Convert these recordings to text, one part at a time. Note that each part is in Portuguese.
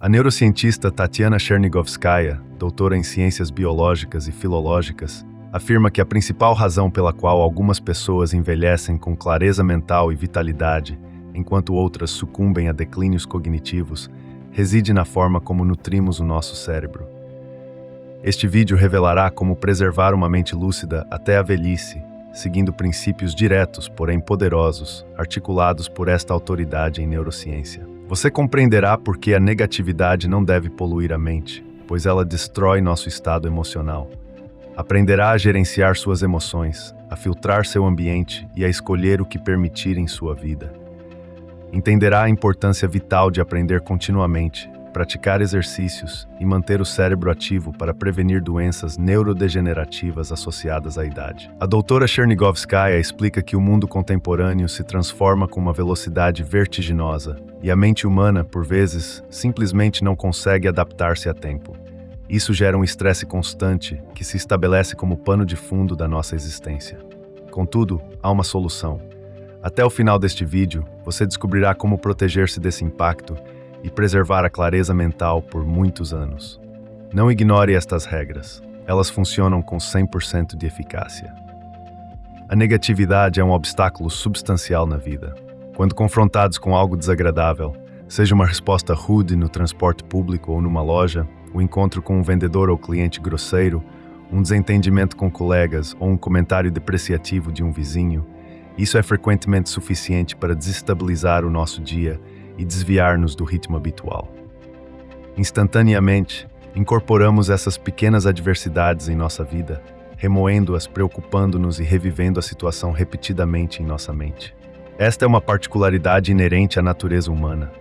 A neurocientista Tatiana Chernigovskaya, doutora em ciências biológicas e filológicas, afirma que a principal razão pela qual algumas pessoas envelhecem com clareza mental e vitalidade, enquanto outras sucumbem a declínios cognitivos, reside na forma como nutrimos o nosso cérebro. Este vídeo revelará como preservar uma mente lúcida até a velhice, seguindo princípios diretos, porém poderosos, articulados por esta autoridade em neurociência. Você compreenderá por que a negatividade não deve poluir a mente, pois ela destrói nosso estado emocional. Aprenderá a gerenciar suas emoções, a filtrar seu ambiente e a escolher o que permitir em sua vida. Entenderá a importância vital de aprender continuamente, praticar exercícios e manter o cérebro ativo para prevenir doenças neurodegenerativas associadas à idade. A doutora Chernigovskaya explica que o mundo contemporâneo se transforma com uma velocidade vertiginosa e a mente humana, por vezes, simplesmente não consegue adaptar-se a tempo. Isso gera um estresse constante que se estabelece como pano de fundo da nossa existência. Contudo, há uma solução. Até o final deste vídeo, você descobrirá como proteger-se desse impacto e preservar a clareza mental por muitos anos. Não ignore estas regras. Elas funcionam com 100% de eficácia. A negatividade é um obstáculo substancial na vida. Quando confrontados com algo desagradável, seja uma resposta rude no transporte público ou numa loja, o encontro com um vendedor ou cliente grosseiro, um desentendimento com colegas ou um comentário depreciativo de um vizinho, isso é frequentemente suficiente para desestabilizar o nosso dia e desviar-nos do ritmo habitual. Instantaneamente, incorporamos essas pequenas adversidades em nossa vida, remoendo-as, preocupando-nos e revivendo a situação repetidamente em nossa mente. Esta é uma particularidade inerente à natureza humana.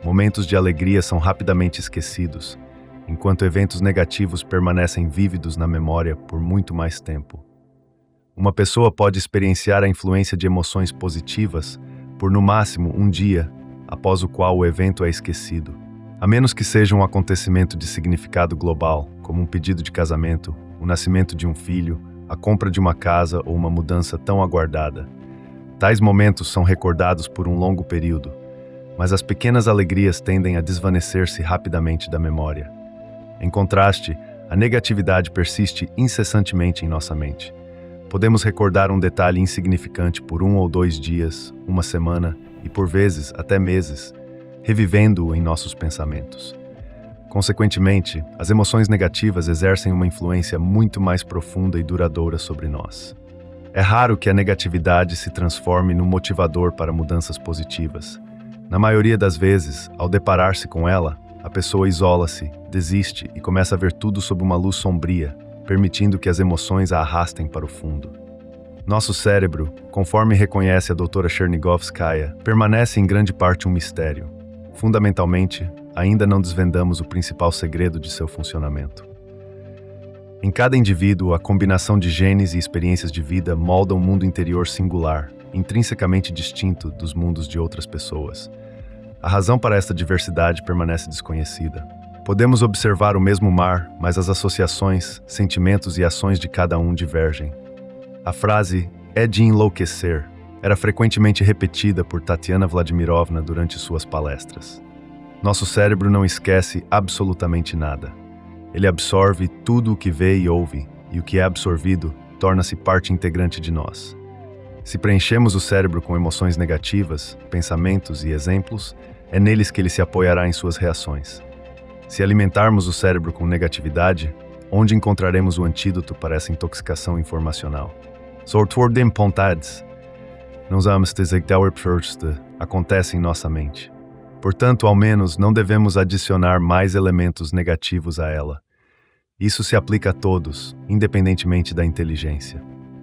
Momentos de alegria são rapidamente esquecidos, enquanto eventos negativos permanecem vívidos na memória por muito mais tempo. Uma pessoa pode experienciar a influência de emoções positivas por, no máximo, um dia, após o qual o evento é esquecido. A menos que seja um acontecimento de significado global, como um pedido de casamento, o nascimento de um filho, a compra de uma casa ou uma mudança tão aguardada. Tais momentos são recordados por um longo período, mas as pequenas alegrias tendem a desvanecer-se rapidamente da memória. Em contraste, a negatividade persiste incessantemente em nossa mente. Podemos recordar um detalhe insignificante por 1 ou 2 dias, uma semana e, por vezes, até meses, revivendo-o em nossos pensamentos. Consequentemente, as emoções negativas exercem uma influência muito mais profunda e duradoura sobre nós. É raro que a negatividade se transforme num motivador para mudanças positivas. Na maioria das vezes, ao deparar-se com ela, a pessoa isola-se, desiste e começa a ver tudo sob uma luz sombria, permitindo que as emoções a arrastem para o fundo. Nosso cérebro, conforme reconhece a doutora Chernigovskaya, permanece em grande parte um mistério. Fundamentalmente, ainda não desvendamos o principal segredo de seu funcionamento. Em cada indivíduo, a combinação de genes e experiências de vida molda um mundo interior singular, intrinsecamente distinto dos mundos de outras pessoas. A razão para esta diversidade permanece desconhecida. Podemos observar o mesmo mar, mas as associações, sentimentos e ações de cada um divergem. A frase "é de enlouquecer" era frequentemente repetida por Tatiana Vladimirovna durante suas palestras. Nosso cérebro não esquece absolutamente nada. Ele absorve tudo o que vê e ouve, e o que é absorvido torna-se parte integrante de nós. Se preenchemos o cérebro com emoções negativas, pensamentos e exemplos, é neles que ele se apoiará em suas reações. Se alimentarmos o cérebro com negatividade, onde encontraremos o antídoto para essa intoxicação informacional? Sortwordem pontads. Não usamos acontece em nossa mente. Portanto, ao menos, não devemos adicionar mais elementos negativos a ela. Isso se aplica a todos, independentemente da inteligência.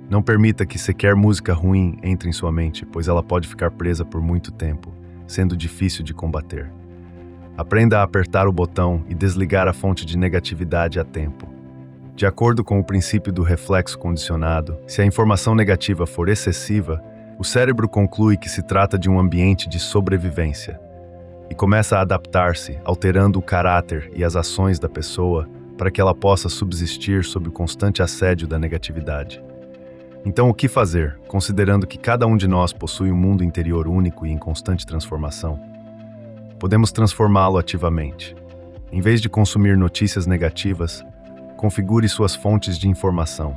Não permita que sequer música ruim entre em sua mente, pois ela pode ficar presa por muito tempo, sendo difícil de combater. Aprenda a apertar o botão e desligar a fonte de negatividade a tempo. De acordo com o princípio do reflexo condicionado, se a informação negativa for excessiva, o cérebro conclui que se trata de um ambiente de sobrevivência e começa a adaptar-se, alterando o caráter e as ações da pessoa para que ela possa subsistir sob o constante assédio da negatividade. Então, o que fazer, considerando que cada um de nós possui um mundo interior único e em constante transformação? Podemos transformá-lo ativamente. Em vez de consumir notícias negativas, configure suas fontes de informação.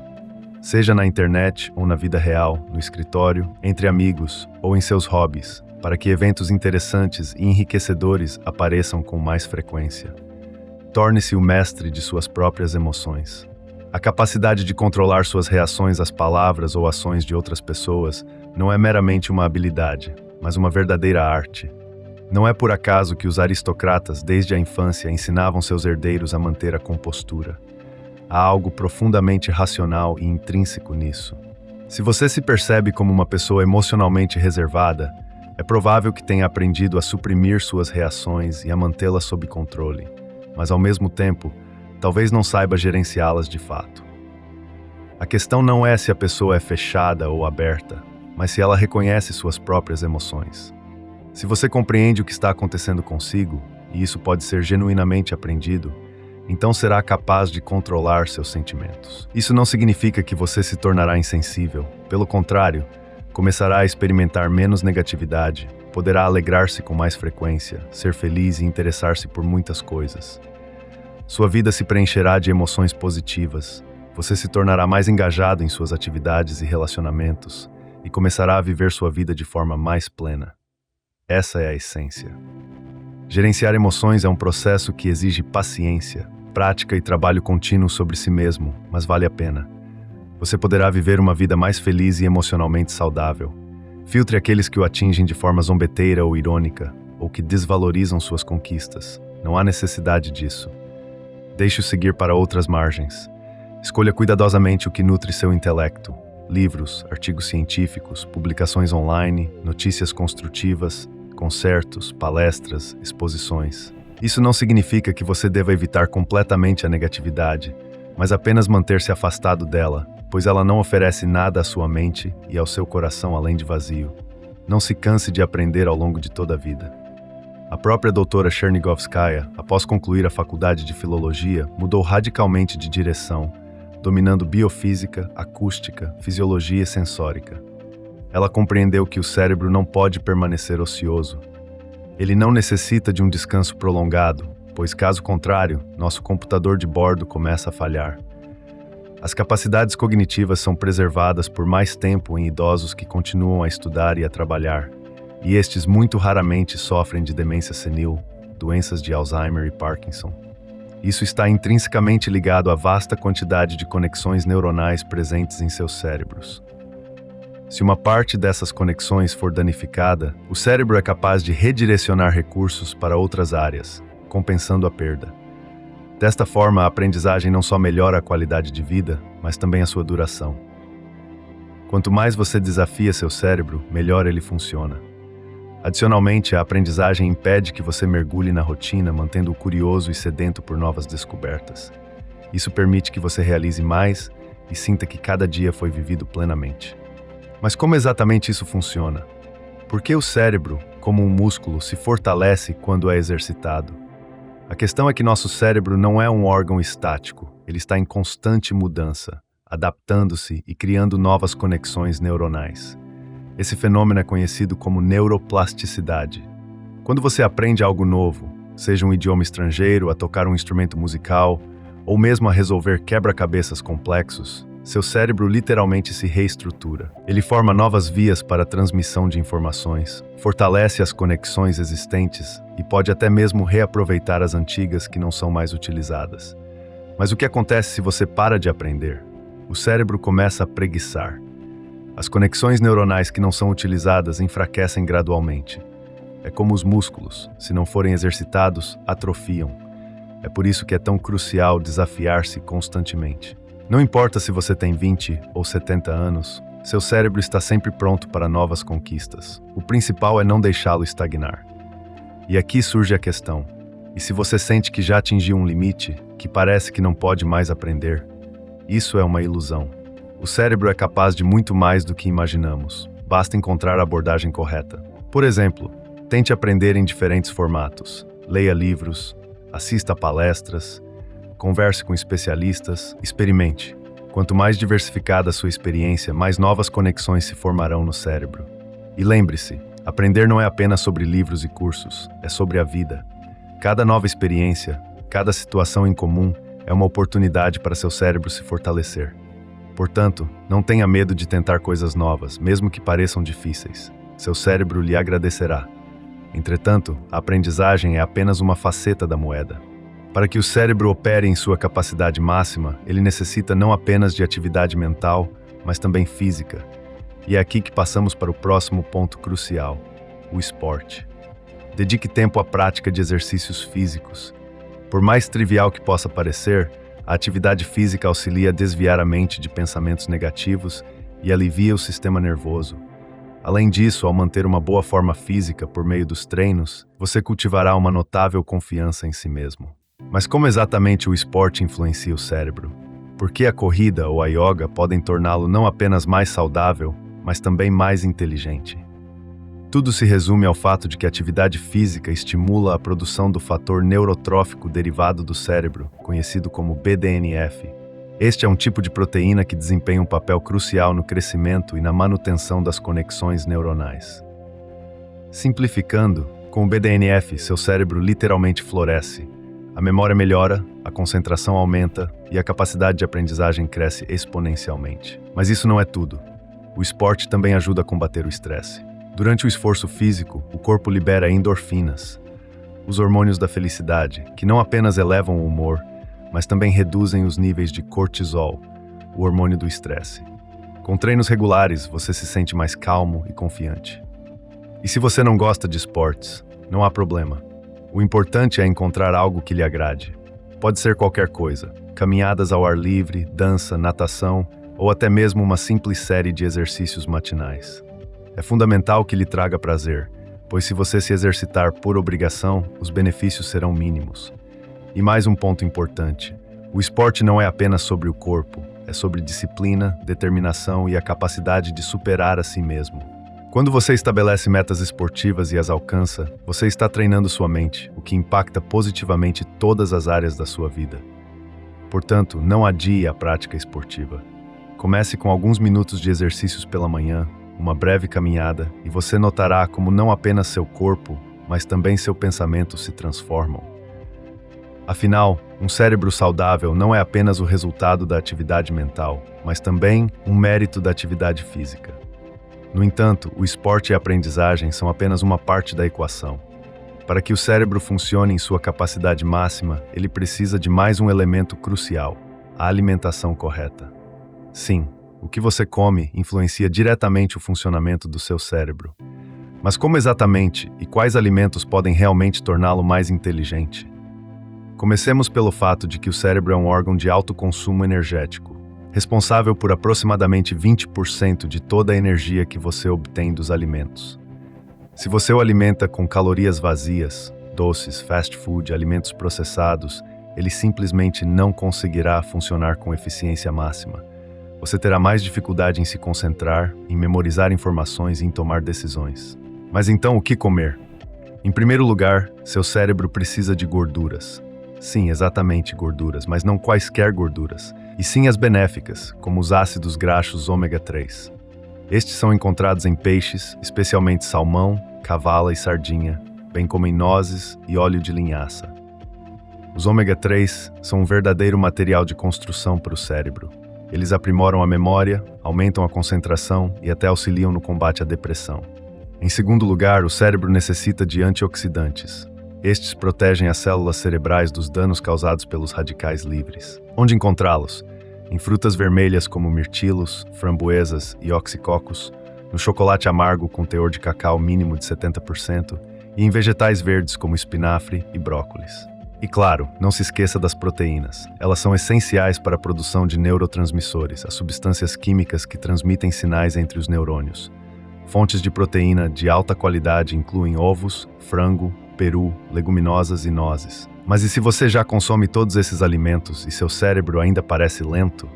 Seja na internet ou na vida real, no escritório, entre amigos ou em seus hobbies, para que eventos interessantes e enriquecedores apareçam com mais frequência. Torne-se o mestre de suas próprias emoções. A capacidade de controlar suas reações às palavras ou ações de outras pessoas não é meramente uma habilidade, mas uma verdadeira arte. Não é por acaso que os aristocratas, desde a infância, ensinavam seus herdeiros a manter a compostura. Há algo profundamente racional e intrínseco nisso. Se você se percebe como uma pessoa emocionalmente reservada, é provável que tenha aprendido a suprimir suas reações e a mantê-las sob controle, mas ao mesmo tempo, talvez não saiba gerenciá-las de fato. A questão não é se a pessoa é fechada ou aberta, mas se ela reconhece suas próprias emoções. Se você compreende o que está acontecendo consigo, e isso pode ser genuinamente aprendido, então será capaz de controlar seus sentimentos. Isso não significa que você se tornará insensível. Pelo contrário, começará a experimentar menos negatividade, poderá alegrar-se com mais frequência, ser feliz e interessar-se por muitas coisas. Sua vida se preencherá de emoções positivas, você se tornará mais engajado em suas atividades e relacionamentos e começará a viver sua vida de forma mais plena. Essa é a essência. Gerenciar emoções é um processo que exige paciência, prática e trabalho contínuo sobre si mesmo, mas vale a pena. Você poderá viver uma vida mais feliz e emocionalmente saudável. Filtre aqueles que o atingem de forma zombeteira ou irônica, ou que desvalorizam suas conquistas. Não há necessidade disso. Deixe-o seguir para outras margens. Escolha cuidadosamente o que nutre seu intelecto. Livros, artigos científicos, publicações online, notícias construtivas, concertos, palestras, exposições. Isso não significa que você deva evitar completamente a negatividade, mas apenas manter-se afastado dela, pois ela não oferece nada à sua mente e ao seu coração além de vazio. Não se canse de aprender ao longo de toda a vida. A própria doutora Chernigovskaya, após concluir a faculdade de filologia, mudou radicalmente de direção, dominando biofísica, acústica, fisiologia e sensórica. Ela compreendeu que o cérebro não pode permanecer ocioso. Ele não necessita de um descanso prolongado, pois, caso contrário, nosso computador de bordo começa a falhar. As capacidades cognitivas são preservadas por mais tempo em idosos que continuam a estudar e a trabalhar, e estes muito raramente sofrem de demência senil, doenças de Alzheimer e Parkinson. Isso está intrinsecamente ligado à vasta quantidade de conexões neuronais presentes em seus cérebros. Se uma parte dessas conexões for danificada, o cérebro é capaz de redirecionar recursos para outras áreas, compensando a perda. Desta forma, a aprendizagem não só melhora a qualidade de vida, mas também a sua duração. Quanto mais você desafia seu cérebro, melhor ele funciona. Adicionalmente, a aprendizagem impede que você mergulhe na rotina, mantendo-o curioso e sedento por novas descobertas. Isso permite que você realize mais e sinta que cada dia foi vivido plenamente. Mas como exatamente isso funciona? Por que o cérebro, como um músculo, se fortalece quando é exercitado? A questão é que nosso cérebro não é um órgão estático, ele está em constante mudança, adaptando-se e criando novas conexões neuronais. Esse fenômeno é conhecido como neuroplasticidade. Quando você aprende algo novo, seja um idioma estrangeiro, a tocar um instrumento musical, ou mesmo a resolver quebra-cabeças complexos, seu cérebro literalmente se reestrutura. Ele forma novas vias para a transmissão de informações, fortalece as conexões existentes e pode até mesmo reaproveitar as antigas que não são mais utilizadas. Mas o que acontece se você para de aprender? O cérebro começa a preguiçar. As conexões neuronais que não são utilizadas enfraquecem gradualmente. É como os músculos, se não forem exercitados, atrofiam. É por isso que é tão crucial desafiar-se constantemente. Não importa se você tem 20 ou 70 anos, seu cérebro está sempre pronto para novas conquistas. O principal é não deixá-lo estagnar. E aqui surge a questão: e se você sente que já atingiu um limite, que parece que não pode mais aprender? Isso é uma ilusão. O cérebro é capaz de muito mais do que imaginamos. Basta encontrar a abordagem correta. Por exemplo, tente aprender em diferentes formatos. Leia livros, assista a palestras, converse com especialistas, experimente. Quanto mais diversificada a sua experiência, mais novas conexões se formarão no cérebro. E lembre-se, aprender não é apenas sobre livros e cursos, é sobre a vida. Cada nova experiência, Cada situação incomum é uma oportunidade para seu cérebro se fortalecer. Portanto, não tenha medo de tentar coisas novas, mesmo que pareçam difíceis. Seu cérebro lhe agradecerá. Entretanto, a aprendizagem é apenas uma faceta da moeda. Para que o cérebro opere em sua capacidade máxima, ele necessita não apenas de atividade mental, mas também física. E é aqui que passamos para o próximo ponto crucial: o esporte. Dedique tempo à prática de exercícios físicos. Por mais trivial que possa parecer, a atividade física auxilia a desviar a mente de pensamentos negativos e alivia o sistema nervoso. Além disso, ao manter uma boa forma física por meio dos treinos, você cultivará uma notável confiança em si mesmo. Mas como exatamente o esporte influencia o cérebro? Por que a corrida ou a yoga podem torná-lo não apenas mais saudável, mas também mais inteligente? Tudo se resume ao fato de que a atividade física estimula a produção do fator neurotrófico derivado do cérebro, conhecido como BDNF. Este é um tipo de proteína que desempenha um papel crucial no crescimento e na manutenção das conexões neuronais. Simplificando, com o BDNF, seu cérebro literalmente floresce. A memória melhora, a concentração aumenta e a capacidade de aprendizagem cresce exponencialmente. Mas isso não é tudo. O esporte também ajuda a combater o estresse. Durante o esforço físico, o corpo libera endorfinas, os hormônios da felicidade, que não apenas elevam o humor, mas também reduzem os níveis de cortisol, o hormônio do estresse. Com treinos regulares, você se sente mais calmo e confiante. E se você não gosta de esportes, não há problema. O importante é encontrar algo que lhe agrade. Pode ser qualquer coisa: caminhadas ao ar livre, dança, natação ou até mesmo uma simples série de exercícios matinais. É fundamental que lhe traga prazer, pois se você se exercitar por obrigação, os benefícios serão mínimos. E mais um ponto importante: o esporte não é apenas sobre o corpo, é sobre disciplina, determinação e a capacidade de superar a si mesmo. Quando você estabelece metas esportivas e as alcança, você está treinando sua mente, o que impacta positivamente todas as áreas da sua vida. Portanto, não adie a prática esportiva. Comece com alguns minutos de exercícios pela manhã, uma breve caminhada, e você notará como não apenas seu corpo, mas também seu pensamento se transformam. Afinal, um cérebro saudável não é apenas o resultado da atividade mental, mas também um mérito da atividade física. No entanto, o esporte e a aprendizagem são apenas uma parte da equação. Para que o cérebro funcione em sua capacidade máxima, ele precisa de mais um elemento crucial: a alimentação correta. Sim, o que você come influencia diretamente o funcionamento do seu cérebro. Mas como exatamente e quais alimentos podem realmente torná-lo mais inteligente? Comecemos pelo fato de que o cérebro é um órgão de alto consumo energético, responsável por aproximadamente 20% de toda a energia que você obtém dos alimentos. Se você o alimenta com calorias vazias, doces, fast food, alimentos processados, ele simplesmente não conseguirá funcionar com eficiência máxima. Você terá mais dificuldade em se concentrar, em memorizar informações e em tomar decisões. Mas então, o que comer? Em primeiro lugar, seu cérebro precisa de gorduras. Sim, exatamente gorduras, mas não quaisquer gorduras, e sim as benéficas, como os ácidos graxos ômega 3. Estes são encontrados em peixes, especialmente salmão, cavala e sardinha, bem como em nozes e óleo de linhaça. Os ômega 3 são um verdadeiro material de construção para o cérebro. Eles aprimoram a memória, aumentam a concentração e até auxiliam no combate à depressão. Em segundo lugar, o cérebro necessita de antioxidantes. Estes protegem as células cerebrais dos danos causados pelos radicais livres. Onde encontrá-los? Em frutas vermelhas como mirtilos, framboesas e oxicocos, no chocolate amargo com teor de cacau mínimo de 70% e em vegetais verdes como espinafre e brócolis. E claro, não se esqueça das proteínas. Elas são essenciais para a produção de neurotransmissores, as substâncias químicas que transmitem sinais entre os neurônios. Fontes de proteína de alta qualidade incluem ovos, frango, peru, leguminosas e nozes. Mas e se você já consome todos esses alimentos e seu cérebro ainda parece lento?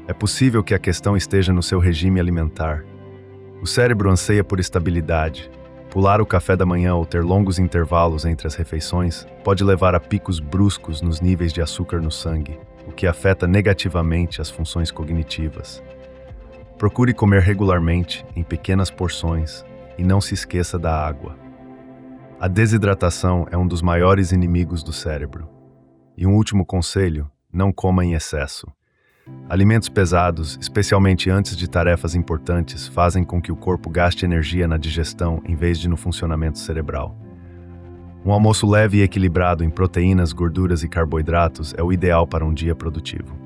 É possível que a questão esteja no seu regime alimentar. O cérebro anseia por estabilidade. Pular o café da manhã ou ter longos intervalos entre as refeições pode levar a picos bruscos nos níveis de açúcar no sangue, o que afeta negativamente as funções cognitivas. Procure comer regularmente, em pequenas porções, e não se esqueça da água. A desidratação é um dos maiores inimigos do cérebro. E um último conselho: não coma em excesso. Alimentos pesados, especialmente antes de tarefas importantes, fazem com que o corpo gaste energia na digestão em vez de no funcionamento cerebral. Um almoço leve e equilibrado em proteínas, gorduras e carboidratos é o ideal para um dia produtivo.